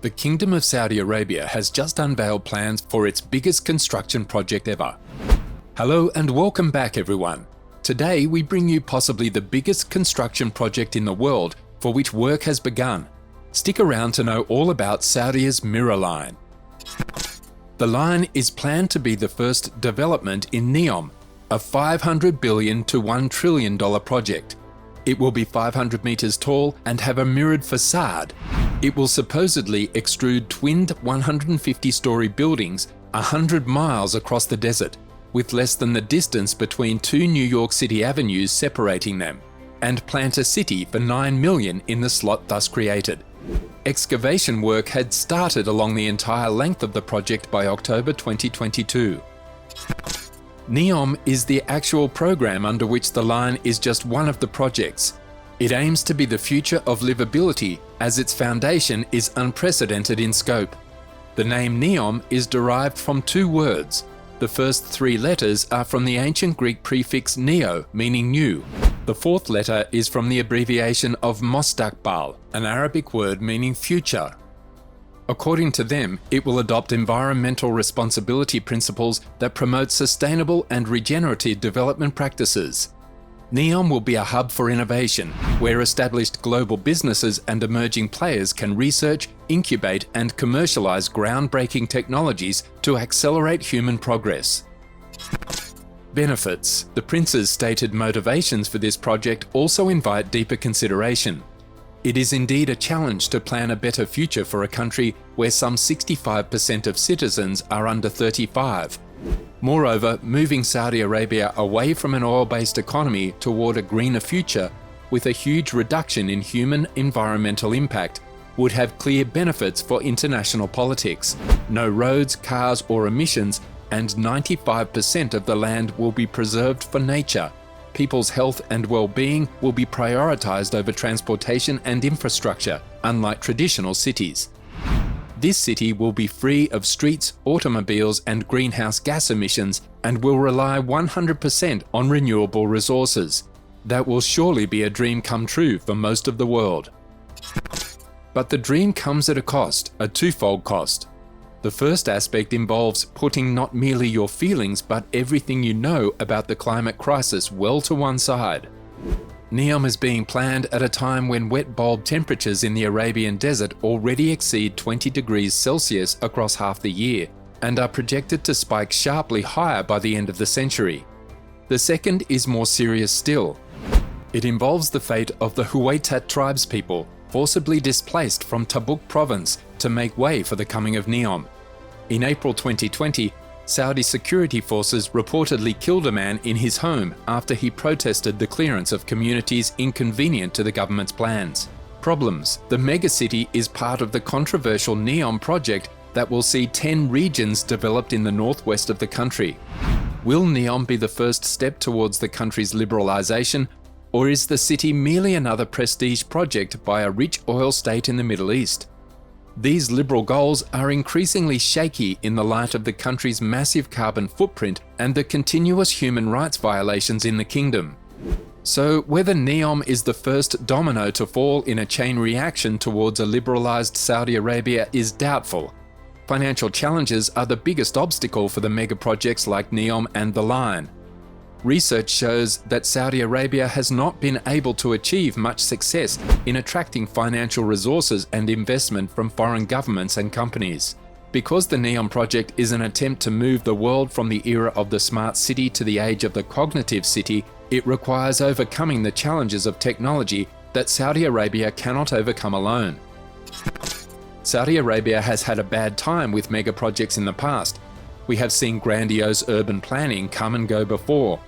The Kingdom of Saudi Arabia has just unveiled plans for its biggest construction project ever. Hello and welcome back everyone. Today we bring you possibly the biggest construction project in the world for which work has begun. Stick around to know all about Saudi's Mirror Line. The line is planned to be the first development in Neom, a $500 billion to $1 trillion project. It will be 500 meters tall and have a mirrored facade. It will supposedly extrude twinned 150-story buildings 100 miles across the desert, with less than the distance between two New York City avenues separating them, and plant a city for $9 million in the slot thus created. Excavation work had started along the entire length of the project by October 2022. Neom is the actual program under which the line is just one of the projects. It aims to be the future of livability as its foundation is unprecedented in scope. The name Neom is derived from two words. The first three letters are from the ancient Greek prefix neo, meaning new. The fourth letter is from the abbreviation of mostakbal, an Arabic word meaning future. According to them, it will adopt environmental responsibility principles that promote sustainable and regenerative development practices. Neom will be a hub for innovation, where established global businesses and emerging players can research, incubate, and commercialize groundbreaking technologies to accelerate human progress. Benefits. The Prince's stated motivations for this project also invite deeper consideration. It is indeed a challenge to plan a better future for a country where some 65% of citizens are under 35. Moreover, moving Saudi Arabia away from an oil-based economy toward a greener future with a huge reduction in human environmental impact would have clear benefits for international politics. No roads, cars, or emissions, and 95% of the land will be preserved for nature. People's health and well-being will be prioritized over transportation and infrastructure, unlike traditional cities. This city will be free of streets, automobiles, and greenhouse gas emissions and will rely 100% on renewable resources. That will surely be a dream come true for most of the world. But the dream comes at a cost, a twofold cost. The first aspect involves putting not merely your feelings but everything you know about the climate crisis well to one side. Neom is being planned at a time when wet bulb temperatures in the Arabian desert already exceed 20 degrees Celsius across half the year and are projected to spike sharply higher by the end of the century. The second is more serious still. It involves the fate of the Huwaitat tribespeople, forcibly displaced from Tabuk province to make way for the coming of Neom. In April 2020, Saudi security forces reportedly killed a man in his home after he protested the clearance of communities inconvenient to the government's plans. Problems. The megacity is part of the controversial Neom project that will see 10 regions developed in the northwest of the country. Will Neom be the first step towards the country's liberalization, or is the city merely another prestige project by a rich oil state in the Middle East? These liberal goals are increasingly shaky in the light of the country's massive carbon footprint and the continuous human rights violations in the kingdom. So, whether Neom is the first domino to fall in a chain reaction towards a liberalized Saudi Arabia is doubtful. Financial challenges are the biggest obstacle for the megaprojects like Neom and the Line. Research shows that Saudi Arabia has not been able to achieve much success in attracting financial resources and investment from foreign governments and companies. Because the Neom project is an attempt to move the world from the era of the smart city to the age of the cognitive city, it requires overcoming the challenges of technology that Saudi Arabia cannot overcome alone. Saudi Arabia has had a bad time with megaprojects in the past. We have seen grandiose urban planning come and go before.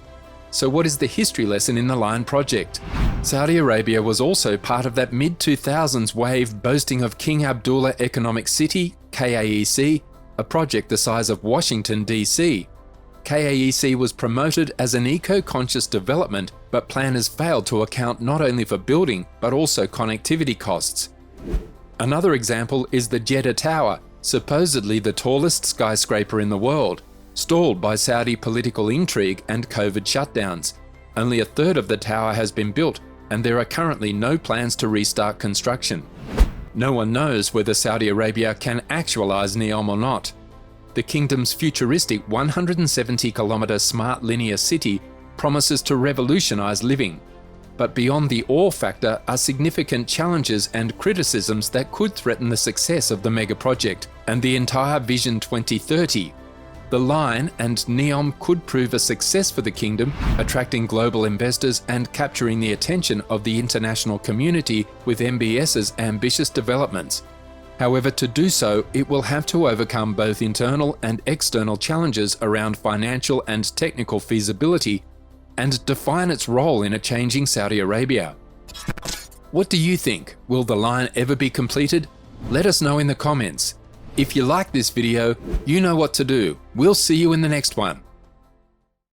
So what is the history lesson in the Line project? Saudi Arabia was also part of that mid-2000s wave boasting of King Abdullah Economic City, KAEC, a project the size of Washington, D.C. KAEC was promoted as an eco-conscious development, but planners failed to account not only for building, but also connectivity costs. Another example is the Jeddah Tower, supposedly the tallest skyscraper in the world, stalled by Saudi political intrigue and COVID shutdowns. Only a third of the tower has been built, and there are currently no plans to restart construction. No one knows whether Saudi Arabia can actualize Neom or not. The kingdom's futuristic 170-kilometer smart linear city promises to revolutionize living. But beyond the awe factor are significant challenges and criticisms that could threaten the success of the megaproject and the entire Vision 2030. The line and Neom could prove a success for the kingdom, attracting global investors and capturing the attention of the international community with MBS's ambitious developments. However, to do so, it will have to overcome both internal and external challenges around financial and technical feasibility and define its role in a changing Saudi Arabia. What do you think? Will the line ever be completed? Let us know in the comments. If you like this video, you know what to do. We'll see you in the next one.